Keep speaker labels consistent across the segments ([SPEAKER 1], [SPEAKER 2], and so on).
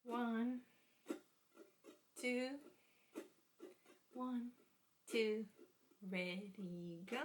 [SPEAKER 1] 1, 2, 1, 2, ready, go.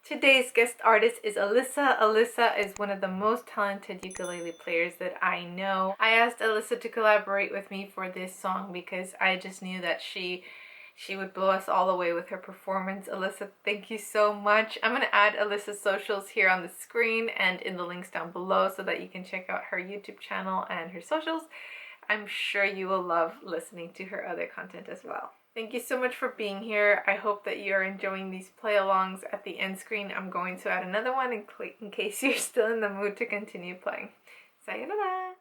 [SPEAKER 1] Today's guest artist is Alyssa. Alyssa is one of the most talented ukulele players that I know. I asked Alyssa to collaborate with me for this song because I just knew that she would blow us all away with her performance. Alyssa, thank you so much. I'm going to add Alyssa's socials here on the screen and in the links down below so that you can check out her YouTube channel and her socials. I'm sure you will love listening to her other content as well. Thank you so much for being here. I hope that you're enjoying these play-alongs. At the end screen, I'm going to add another one in case you're still in the mood to continue playing. Sayonara!